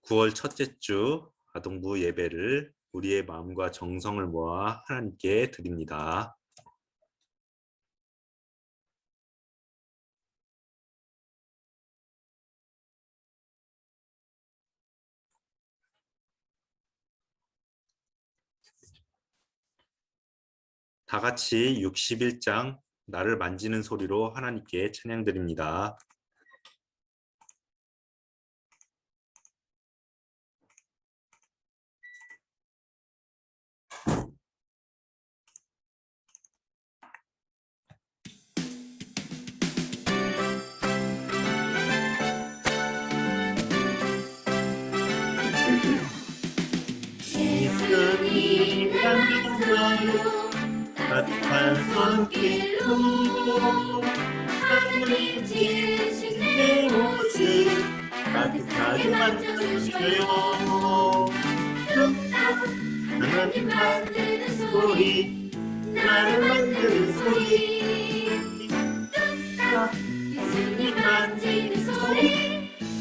9월 첫째 주 아동부 예배를 우리의 마음과 정성을 모아 하나님께 드립니다. 다 같이 61장 나를 만지는 소리로 하나님께 찬양 드립니다. 예수님 남겨요 따뜻한 손길로 하나님 지으신 내 모습 따뜻하게 만져주셔요. 뚝딱 하나님 만드는 소리 나를 만드는 소리 뚝딱 예수님 만지는 소리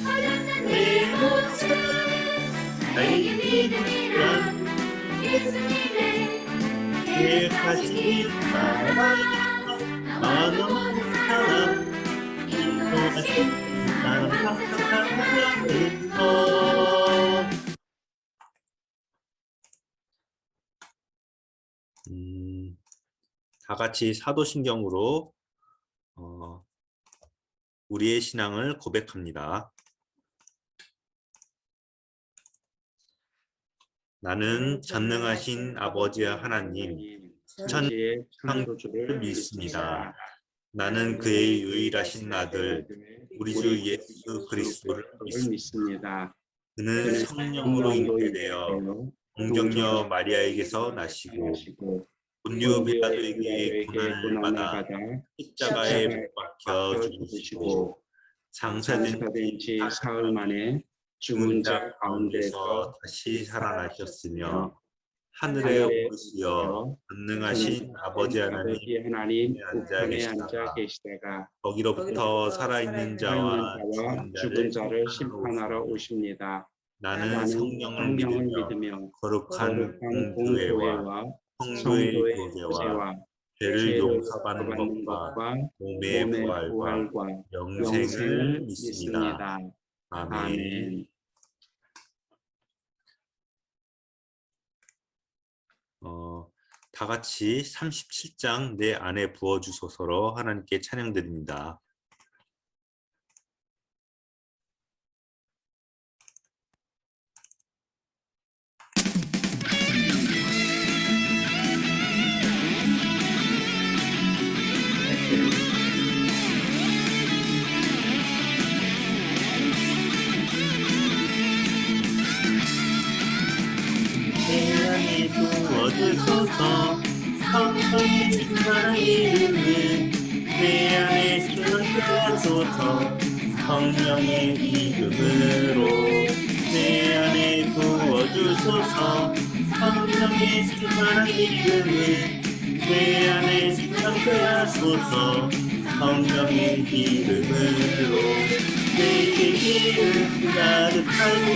허전한 내 모습 나에게 믿음이란 예수님의 계획하신 나라 어느 사람 인도하신 사람 항상 다 같이 사도신경으로 우리의 신앙을 고백합니다. 나는 전능하신 아버지와 하나님, 천지의 창조주를 믿습니다. 나는 그의 유일하신 아들, 우리 주 예수 그리스도를 믿습니다. 그는 성령으로 잉태되어 동정녀 마리아에게서 나시고 본디오 빌라도에게 고난을 받아 십자가에 못 박혀 죽으시고 장사된 지 사흘 만에 죽은 자 가운데서 다시 살아나셨으며 하늘에 오르시어 전능하신 아버지 하나님 우편에 앉아 계시다가 거기로부터 살아있는 자와 죽은 자를 심판하러 오십니다. 나는 성령을 믿으며 거룩한 공교회와 성도의 교제와 죄를 용서받는 것과 몸의 부활과 영생을 믿습니다. 아멘. 다 같이 37장 내 안에 부어주소서로 하나님께 찬양드립니다. 내 안에 부어주소서 성령의 충만한 이름을 내 안에 주소서 성령의 이름으로 내 안에 부어주소서 성령의 충만한 이름을 내 안에 주소서 성령의 이름으로 내게 기름 가득할 때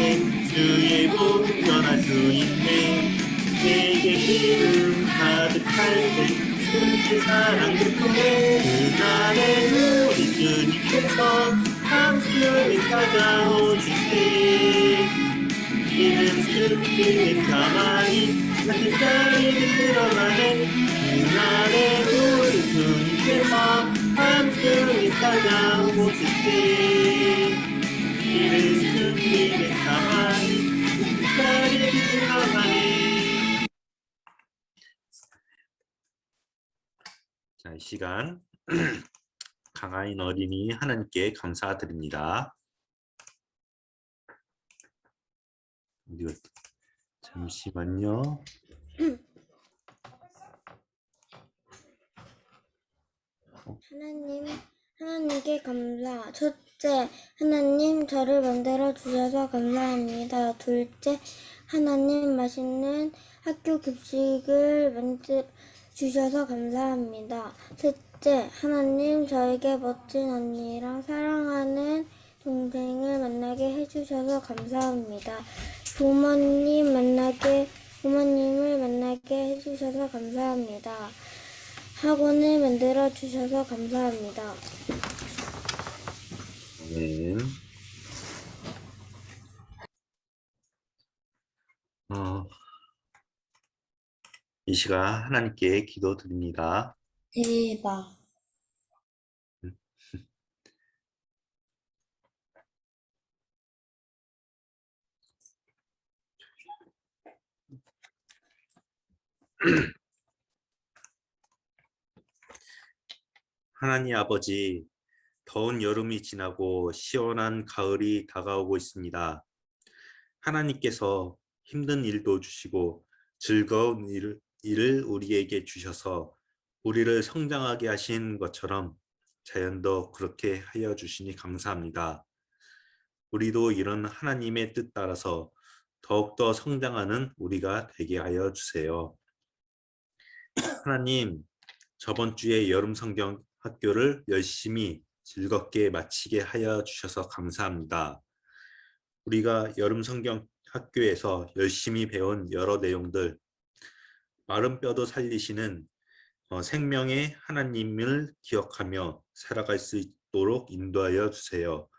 주의 복 전할 수 있네. 내게 기름 가득할 때 주의 사랑 듣네. 그날에 우리 주님께서 함께 찾아오실 때 이는 주님의 가만히 같은 자리에 들어가네. 그날에 우리 주님께서 함께 찾아오실 때 이는 주님의 가만히 같은 자리에 들어가네. 자, 이 시간 강하인 어린이 하나님께 감사드립니다. 잠시만요. 하나님께 감사. 첫째, 하나님 저를 만들어 주셔서 감사합니다. 둘째, 하나님 맛있는 학교 급식을 만들어 주셔서 감사합니다. 셋째, 하나님 저에게 멋진 언니랑 사랑하는 동생을 만나게 해주셔서 감사합니다. 부모님을 만나게 해주셔서 감사합니다. 학원을 만들어 주셔서 감사합니다. 아멘. 이 시간 하나님께 기도드립니다. 대박. 하나님 아버지, 더운 여름이 지나고 시원한 가을이 다가오고 있습니다. 하나님께서 힘든 일도 주시고 즐거운 일을 우리에게 주셔서 우리를 성장하게 하신 것처럼 자연도 그렇게 하여 주시니 감사합니다. 우리도 이런 하나님의 뜻 따라서 더욱더 성장하는 우리가 되게 하여 주세요. 하나님, 저번 주에 여름 성경 학교를 열심히 즐겁게 마치게 하여 주셔서 감사합니다. 우리가 여름 성경 학교에서 열심히 배운 여러 내용들, 마른 뼈도 살리시는 생명의 하나님을 기억하며 살아갈 수 있도록 인도하여 주세요.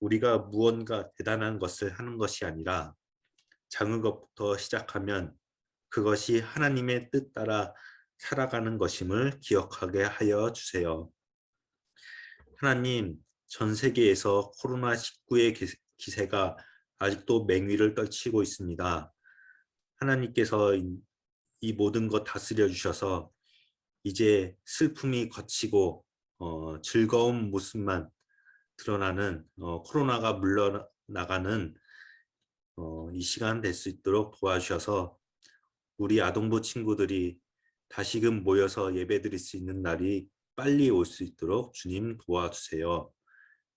우리가 무언가 대단한 것을 하는 것이 아니라 작은 것부터 시작하면 그것이 하나님의 뜻 따라 살아가는 것임을 기억하게 하여 주세요. 하나님, 전 세계에서 코로나19의 기세가 아직도 맹위를 떨치고 있습니다. 하나님께서 이 모든 것 다스려 주셔서 이제 슬픔이 거치고 즐거운 모습만 드러나는 코로나가 물러나가는 이 시간 될 수 있도록 도와주셔서 우리 아동부 친구들이 다시금 모여서 예배드릴 수 있는 날이 빨리 올 수 있도록 주님 도와주세요.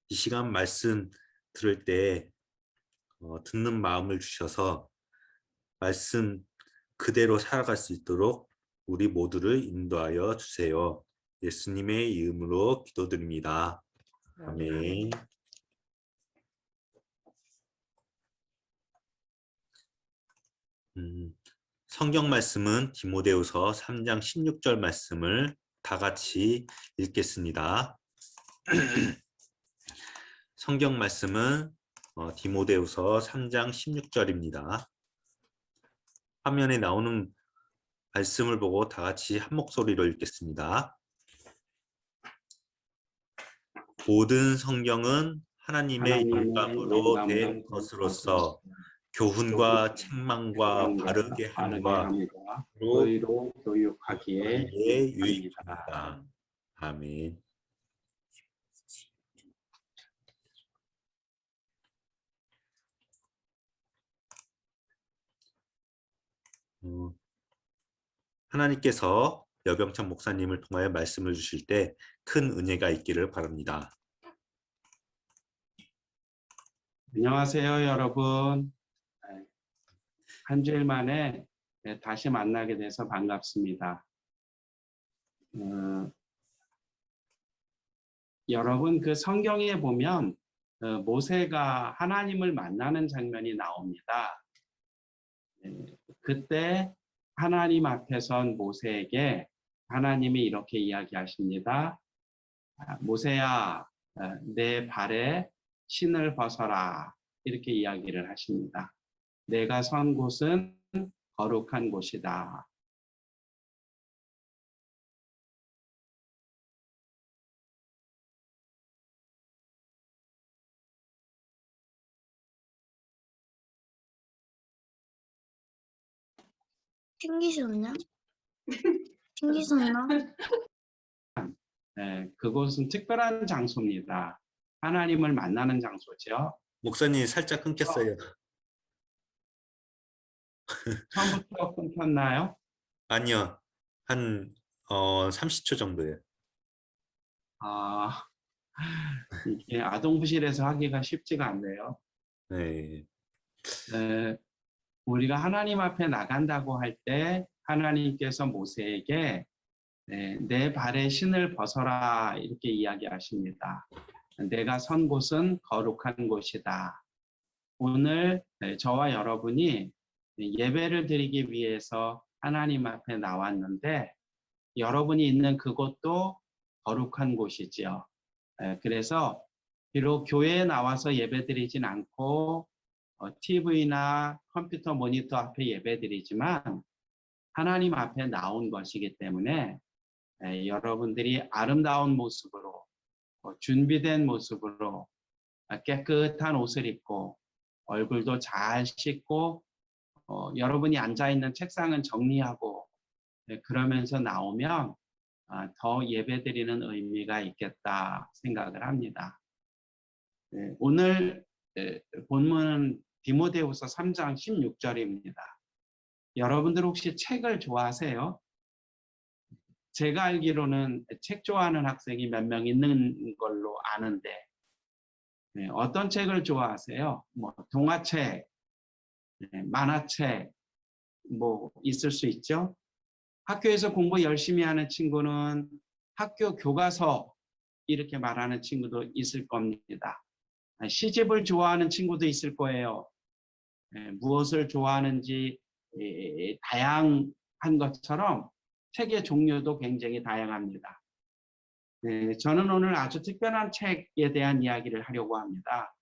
이 시간 말씀 들을 때 듣는 마음을 주셔서 말씀 그대로 살아갈 수 있도록 우리 모두를 인도하여 주세요. 예수님의 이름으로 기도드립니다. 아멘. 성경 말씀은 디모데후서 3장 16절 말씀을 다 같이 읽겠습니다. 성경 말씀은 디모데후서 3장 16절입니다. 화면에 나오는 말씀을 보고 다 같이 한 목소리로 읽겠습니다. 모든 성경은 하나님의 영감으로 된 것으로서 교훈과 책망과 바르게 함과 의로 교육하기에 유익합니다. 아멘. 하나님께서 여병찬 목사님을 통하여 말씀을 주실 때 큰 은혜가 있기를 바랍니다. 안녕하세요, 여러분. 한 주일 만에 다시 만나게 돼서 반갑습니다. 여러분, 그 성경에 보면 모세가 하나님을 만나는 장면이 나옵니다. 그때 하나님 앞에 선 모세에게 하나님이 이렇게 이야기하십니다. 모세야, 내 발에 신을 벗어라. 이렇게 이야기를 하십니다. 내가 선 곳은 거룩한 곳이다. 튕기셨나? 튕기셨나? 그곳은 특별한 장소입니다. 하나님을 만나는 장소죠. 목사님 살짝 끊겼어요. 처음부터 끊겼나요? 아니요. 한 30초 정도예요. 이게 아동부실에서 하기가 쉽지가 않네요. 네. 우리가 하나님 앞에 나간다고 할 때 하나님께서 모세에게 내 발에 신을 벗어라 이렇게 이야기하십니다. 내가 선 곳은 거룩한 곳이다. 오늘 저와 여러분이 예배를 드리기 위해서 하나님 앞에 나왔는데 여러분이 있는 그곳도 거룩한 곳이지요. 그래서 비록 교회에 나와서 예배드리진 않고 TV나 컴퓨터 모니터 앞에 예배드리지만 하나님 앞에 나온 것이기 때문에 여러분들이 아름다운 모습으로 준비된 모습으로 깨끗한 옷을 입고 얼굴도 잘 씻고 여러분이 앉아있는 책상은 정리하고 그러면서 나오면 더 예배드리는 의미가 있겠다 생각을 합니다. 오늘 본문은 디모데후서 3장 16절입니다. 여러분들 혹시 책을 좋아하세요? 제가 알기로는 책 좋아하는 학생이 몇 명 있는 걸로 아는데 어떤 책을 좋아하세요? 뭐 동화책, 만화책 뭐 있을 수 있죠. 학교에서 공부 열심히 하는 친구는 학교 교과서 이렇게 말하는 친구도 있을 겁니다. 시집을 좋아하는 친구도 있을 거예요. 무엇을 좋아하는지 다양한 것처럼 책의 종류도 굉장히 다양합니다. 저는 오늘 아주 특별한 책에 대한 이야기를 하려고 합니다.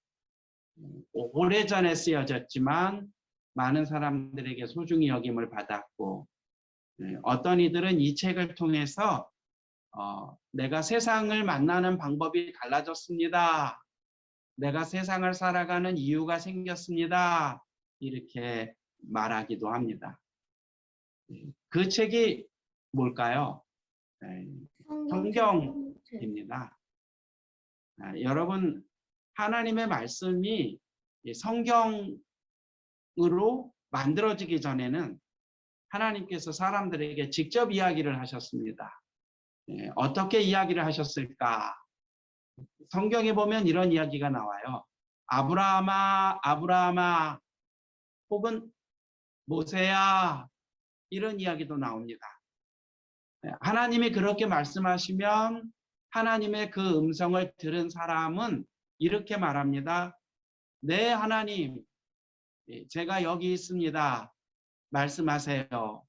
오래전에 쓰여졌지만 많은 사람들에게 소중히 여김을 받았고 어떤 이들은 이 책을 통해서 내가 세상을 만나는 방법이 달라졌습니다. 내가 세상을 살아가는 이유가 생겼습니다. 이렇게 말하기도 합니다. 그 책이 뭘까요? 성경입니다. 여러분, 하나님의 말씀이 성경으로 만들어지기 전에는 하나님께서 사람들에게 직접 이야기를 하셨습니다. 어떻게 이야기를 하셨을까? 성경에 보면 이런 이야기가 나와요. 아브라함아, 아브라함아, 혹은 모세야, 이런 이야기도 나옵니다. 하나님이 그렇게 말씀하시면 하나님의 그 음성을 들은 사람은 이렇게 말합니다. 네, 하나님, 제가 여기 있습니다. 말씀하세요.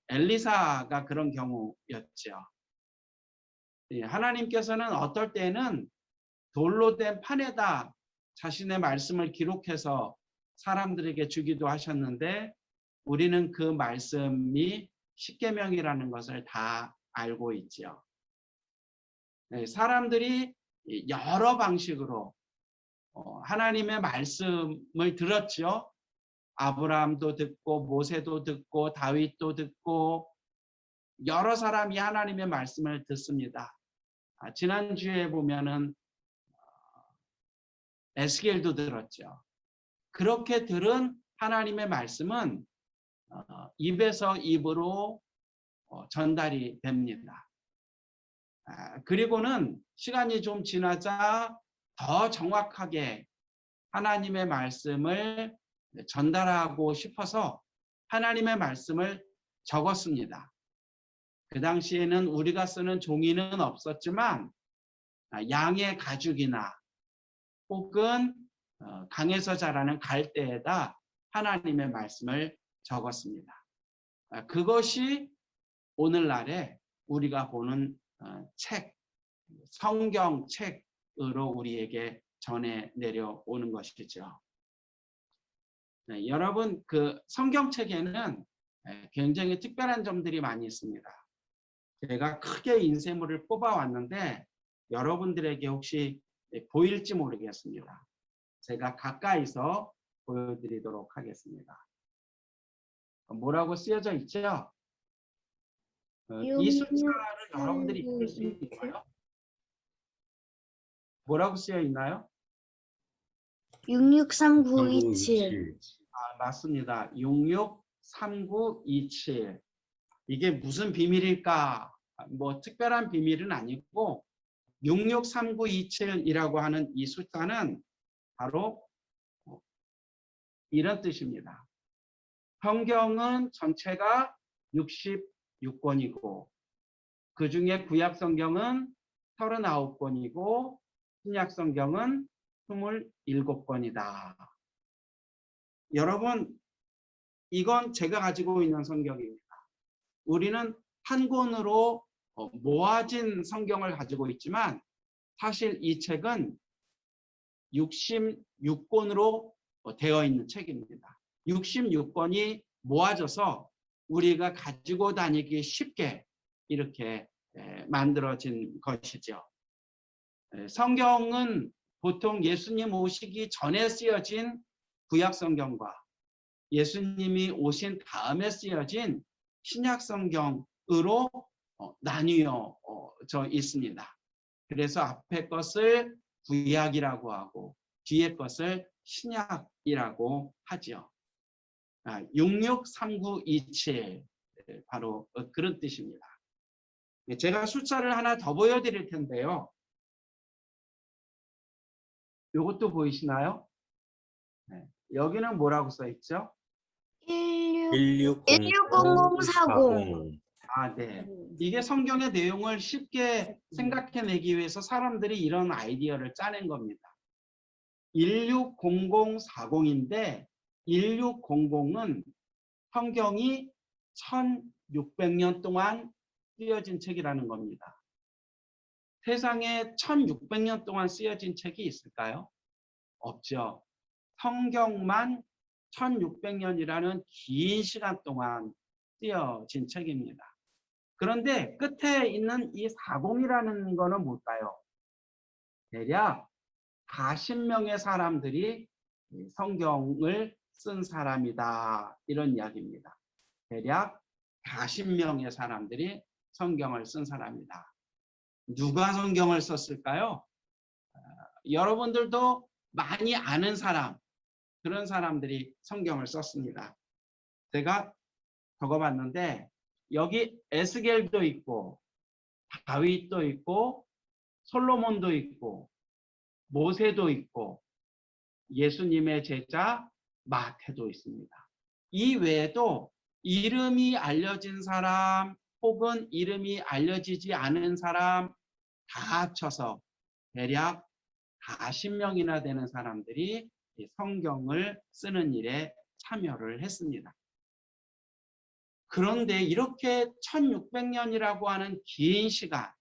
엘리사가 그런 경우였죠. 하나님께서는 어떨 때는 돌로 된 판에다 자신의 말씀을 기록해서 사람들에게 주기도 하셨는데 우리는 그 말씀이 십계명이라는 것을 다 알고 있죠. 사람들이 여러 방식으로 하나님의 말씀을 들었죠. 아브라함도 듣고 모세도 듣고 다윗도 듣고 여러 사람이 하나님의 말씀을 듣습니다. 지난주에 보면은 에스겔도 들었죠. 그렇게 들은 하나님의 말씀은 입에서 입으로 전달이 됩니다. 그리고는 시간이 좀 지나자 더 정확하게 하나님의 말씀을 전달하고 싶어서 하나님의 말씀을 적었습니다. 그 당시에는 우리가 쓰는 종이는 없었지만 양의 가죽이나 혹은 강에서 자라는 갈대에다 하나님의 말씀을 적었습니다. 그것이 오늘날에 우리가 보는 책, 성경책으로 우리에게 전해 내려오는 것이죠. 여러분, 그 성경책에는 굉장히 특별한 점들이 많이 있습니다. 제가 크게 인쇄물을 뽑아왔는데 여러분들에게 혹시 보일지 모르겠습니다. 제가 가까이서 보여드리도록 하겠습니다. 뭐라고 쓰여져 있죠? 이 숫자를 여러분들이 읽을 수 있나요? 뭐라고 쓰여 있나요? 663927. 맞습니다. 663927. 이게 무슨 비밀일까? 뭐 특별한 비밀은 아니고 663927이라고 하는 이 숫자는 바로 이런 뜻입니다. 성경은 전체가 66권이고 그 중에 구약 성경은 39권이고 신약 성경은 27권이다. 여러분, 이건 제가 가지고 있는 성경입니다. 우리는 한 권으로 모아진 성경을 가지고 있지만 사실 이 책은 66권으로 되어 있는 책입니다. 66권이 모아져서 우리가 가지고 다니기 쉽게 이렇게 만들어진 것이죠. 성경은 보통 예수님 오시기 전에 쓰여진 구약 성경과 예수님이 오신 다음에 쓰여진 신약 성경으로 나뉘어져 있습니다. 그래서 앞에 것을 구약이라고 하고 뒤에 것을 신약이라고 하죠. 663927 바로 그런 뜻입니다. 제가 숫자를 하나 더 보여드릴 텐데요. 이것도 보이시나요? 여기는 뭐라고 써 있죠? 160040. 네. 이게 성경의 내용을 쉽게 생각해내기 위해서 사람들이 이런 아이디어를 짜낸 겁니다. 160040인데 1600은 성경이 1600년 동안 쓰여진 책이라는 겁니다. 세상에 1600년 동안 쓰여진 책이 있을까요? 없죠. 성경만 1600년이라는 긴 시간 동안 쓰여진 책입니다. 그런데 끝에 있는 이 40이라는 거는 뭘까요? 대략 40명의 사람들이 성경을 쓴 사람이다. 이런 이야기입니다. 대략 40명의 사람들이 성경을 쓴 사람이다. 누가 성경을 썼을까요? 여러분들도 많이 아는 사람, 그런 사람들이 성경을 썼습니다. 제가 적어봤는데 여기 에스겔도 있고 다윗도 있고 솔로몬도 있고 모세도 있고 예수님의 제자 마태도 있습니다. 이 외에도 이름이 알려진 사람 혹은 이름이 알려지지 않은 사람 다 합쳐서 대략 40명이나 되는 사람들이 성경을 쓰는 일에 참여를 했습니다. 그런데 이렇게 1600년이라고 하는 긴 시간,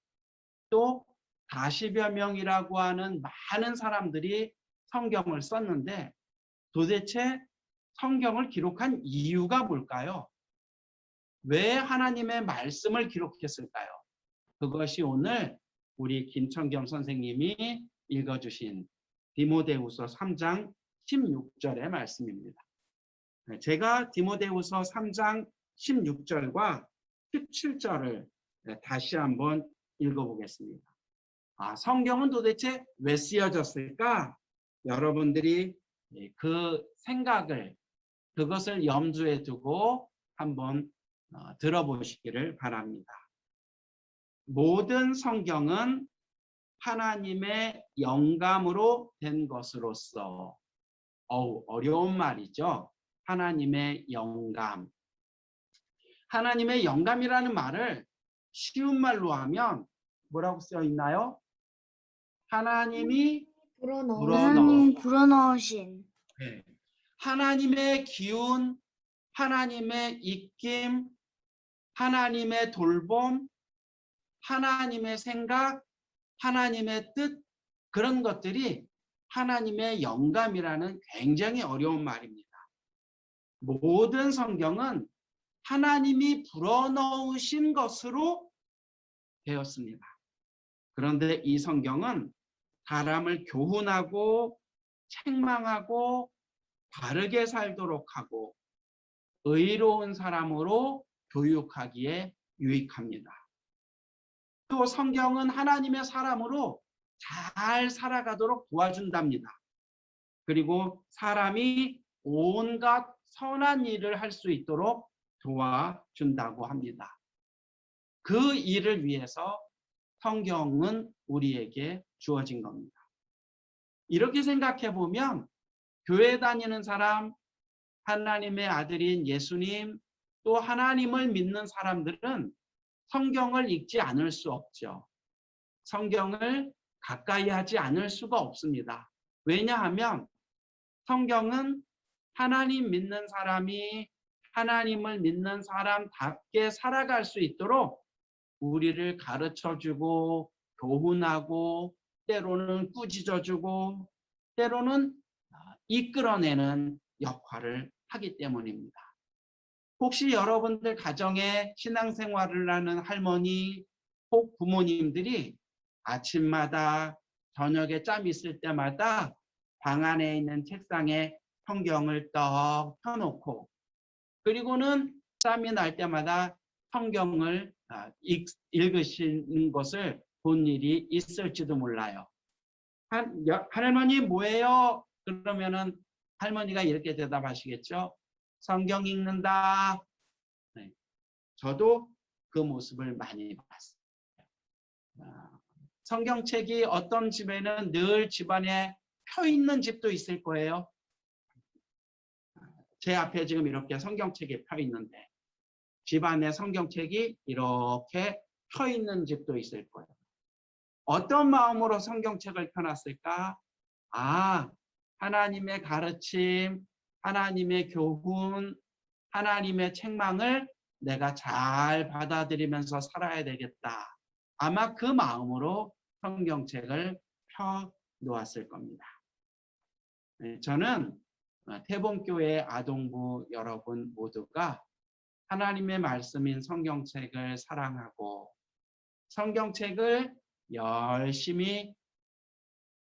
또 40여 명이라고 하는 많은 사람들이 성경을 썼는데 도대체 성경을 기록한 이유가 뭘까요? 왜 하나님의 말씀을 기록했을까요? 그것이 오늘 우리 김천경 선생님이 읽어주신 디모데후서 3장 16절의 말씀입니다. 제가 디모데후서 3장 16절과 17절을 다시 한번 읽어보겠습니다. 성경은 도대체 왜 쓰여졌을까? 여러분들이 그 생각을, 그것을 염두에 두고 한번 들어보시기를 바랍니다. 모든 성경은 하나님의 영감으로 된 것으로서, 어려운 말이죠. 하나님의 영감. 하나님의 영감이라는 말을 쉬운 말로 하면 뭐라고 쓰여 있나요? 하나님이 하나님 불어넣으신. 네. 하나님의 기운, 하나님의 입김, 하나님의 돌봄, 하나님의 생각, 하나님의 뜻, 그런 것들이 하나님의 영감이라는 굉장히 어려운 말입니다. 모든 성경은 하나님이 불어넣으신 것으로 되었습니다. 그런데 이 성경은 사람을 교훈하고 책망하고 바르게 살도록 하고 의로운 사람으로 교육하기에 유익합니다. 또 성경은 하나님의 사람으로 잘 살아가도록 도와준답니다. 그리고 사람이 온갖 선한 일을 할 수 있도록 도와준다고 합니다. 그 일을 위해서 성경은 우리에게 주어진 겁니다. 이렇게 생각해 보면 교회 다니는 사람, 하나님의 아들인 예수님, 또 하나님을 믿는 사람들은 성경을 읽지 않을 수 없죠. 성경을 가까이 하지 않을 수가 없습니다. 왜냐하면 성경은 하나님 믿는 사람이 하나님을 믿는 사람답게 살아갈 수 있도록 우리를 가르쳐주고 교훈하고 때로는 꾸짖어주고 때로는 이끌어내는 역할을 하기 때문입니다. 혹시 여러분들 가정에 신앙생활을 하는 할머니 혹 부모님들이 아침마다 저녁에 짬 있을 때마다 방 안에 있는 책상에 성경을 떡 펴놓고 그리고는 짬이 날 때마다 성경을 읽으시는 것을 본 일이 있을지도 몰라요. 할머니 뭐예요? 그러면은 할머니가 이렇게 대답하시겠죠. 성경 읽는다. 네, 저도 그 모습을 많이 봤어요. 성경책이 어떤 집에는 늘 집안에 펴 있는 집도 있을 거예요. 제 앞에 지금 이렇게 성경책이 펴 있는데 집안에 성경책이 이렇게 펴 있는 집도 있을 거예요. 어떤 마음으로 성경책을 펴놨을까? 하나님의 가르침, 하나님의 교훈, 하나님의 책망을 내가 잘 받아들이면서 살아야 되겠다. 아마 그 마음으로 성경책을 펴 놓았을 겁니다. 저는 태봉교회 아동부 여러분 모두가 하나님의 말씀인 성경책을 사랑하고 성경책을 열심히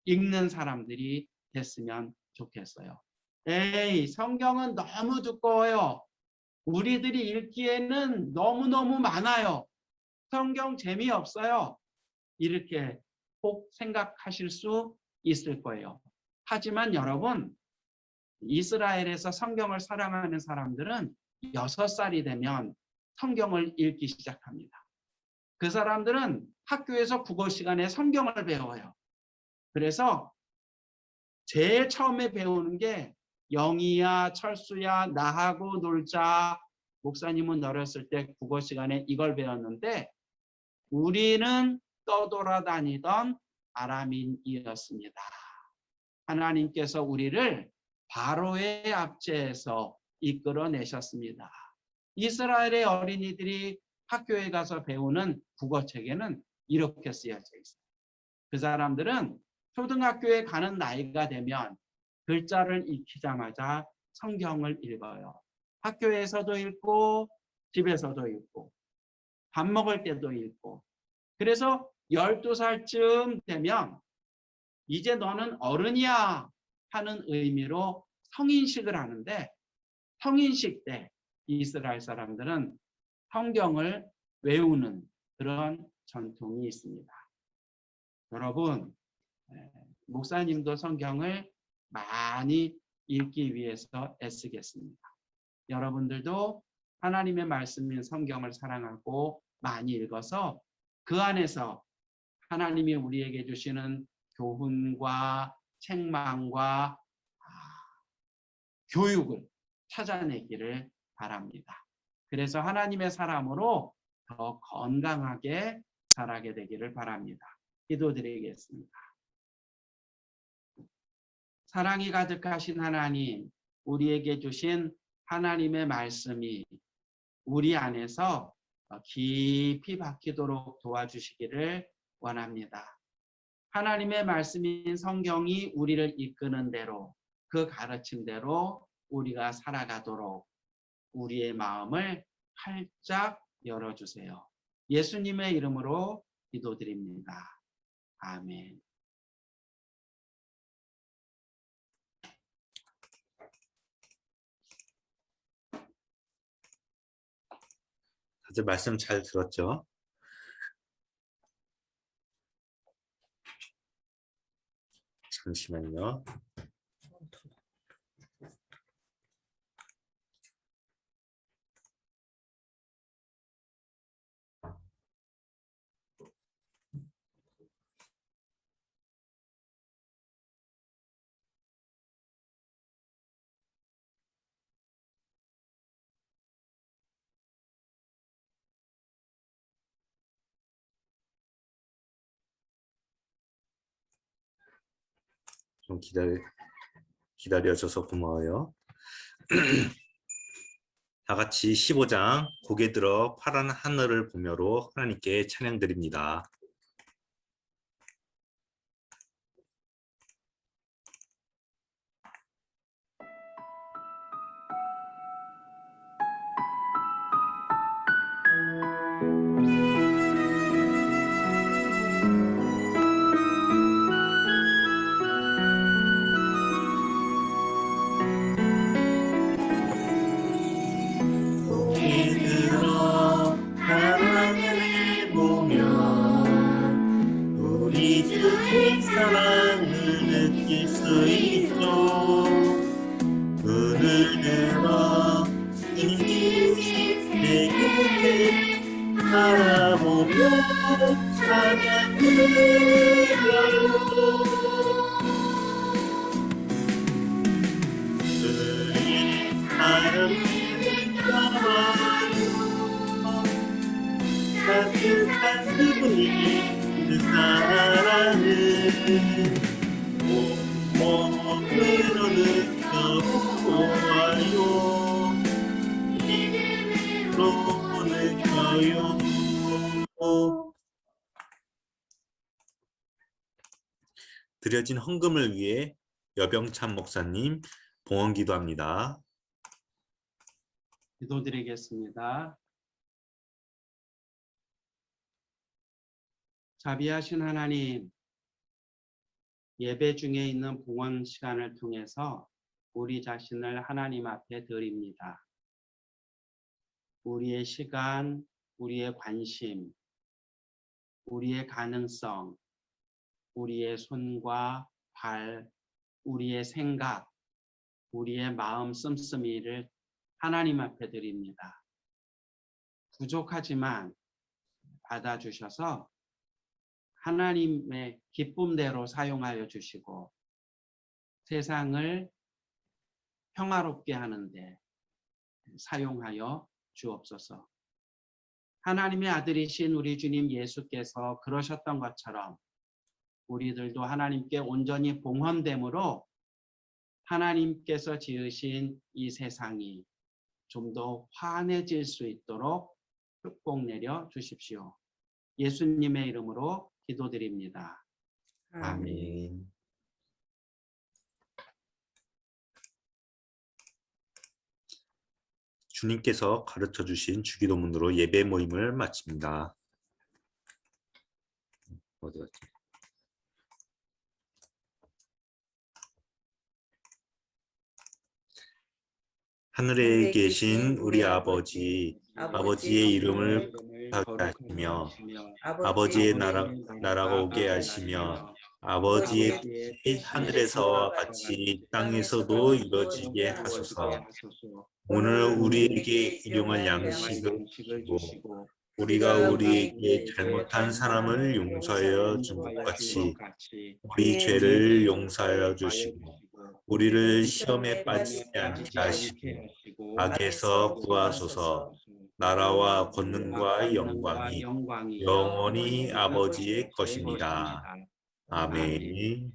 읽는 사람들이 됐으면 좋겠어요. 성경은 너무 두꺼워요. 우리들이 읽기에는 너무너무 많아요. 성경 재미없어요. 이렇게 꼭 생각하실 수 있을 거예요. 하지만 여러분, 이스라엘에서 성경을 사랑하는 사람들은 6살이 되면 성경을 읽기 시작합니다. 그 사람들은 학교에서 국어 시간에 성경을 배워요. 그래서 제일 처음에 배우는 게 영희야, 철수야, 나하고 놀자. 목사님은 어렸을 때 국어 시간에 이걸 배웠는데 우리는 떠돌아다니던 아람인이었습니다. 하나님께서 우리를 바로의 압제에서 이끌어내셨습니다. 이스라엘의 어린이들이 학교에 가서 배우는 국어책에는 이렇게 쓰여져 있어요. 그 사람들은 초등학교에 가는 나이가 되면 글자를 익히자마자 성경을 읽어요. 학교에서도 읽고 집에서도 읽고 밥 먹을 때도 읽고 그래서 12살쯤 되면 이제 너는 어른이야 하는 의미로 성인식을 하는데 성인식 때 이스라엘 사람들은 성경을 외우는 그런 전통이 있습니다. 여러분, 목사님도 성경을 많이 읽기 위해서 애쓰겠습니다. 여러분들도 하나님의 말씀인 성경을 사랑하고 많이 읽어서 그 안에서 하나님이 우리에게 주시는 교훈과 책망과 교육을 찾아내기를 바랍니다. 그래서 하나님의 사람으로 더 건강하게 자라게 되기를 바랍니다. 기도드리겠습니다. 사랑이 가득하신 하나님, 우리에게 주신 하나님의 말씀이 우리 안에서 깊이 박히도록 도와주시기를 원합니다. 하나님의 말씀인 성경이 우리를 이끄는 대로 그 가르침대로 우리가 살아가도록 우리의 마음을 활짝 열어주세요. 예수님의 이름으로 기도드립니다. 아멘. 다들 말씀 잘 들었죠? 잠시만요. 좀 기다려줘서 고마워요. 다 같이 15장 고개 들어 파란 하늘을 보며로 하나님께 찬양 드립니다. 고개 들어 하늘을 보면 우리 주의 사랑을 느낄 수 있죠. 눈을 들어 주님 세계를 바라보며 찬양 드려요. 그의 사랑을 따뜻한 그의 사랑을 온몸으로 느껴보아요. 믿음으로 느껴요. 드려진 헌금을 위해 여병찬 목사님 봉헌 기도합니다. 기도드리겠습니다. 자비하신 하나님, 예배 중에 있는 봉헌 시간을 통해서 우리 자신을 하나님 앞에 드립니다. 우리의 시간, 우리의 관심, 우리의 가능성, 우리의 손과 발, 우리의 생각, 우리의 마음 씀씀이를 하나님 앞에 드립니다. 부족하지만 받아주셔서 하나님의 기쁨대로 사용하여 주시고 세상을 평화롭게 하는데 사용하여 주옵소서. 하나님의 아들이신 우리 주님 예수께서 그러셨던 것처럼 우리들도 하나님께 온전히 봉헌됨으로 하나님께서 지으신 이 세상이 좀 더 환해질 수 있도록 축복 내려 주십시오. 예수님의 이름으로 기도드립니다. 아멘. 주님께서 가르쳐 주신 주기도문으로 예배 모임을 마칩니다. 어디 갔지? 하늘에 계신 우리 아버지, 아버지의 이름을 거룩하게 하시며 아버지의 나라가 오게 하시며 아버지의 뜻이 하늘에서와 같이 땅에서도 이루어지게 하소서. 오늘 우리에게 일용할 양식을 주시고 우리가 우리에게 잘못한 사람을 용서하여 준 것 같이 우리 죄를 용서하여 주시고 우리를 시험에 빠지지 않게 하시고 악에서 구하소서. 나라와 권능과 영광이 영원히 아버지의 것입니다. 아멘.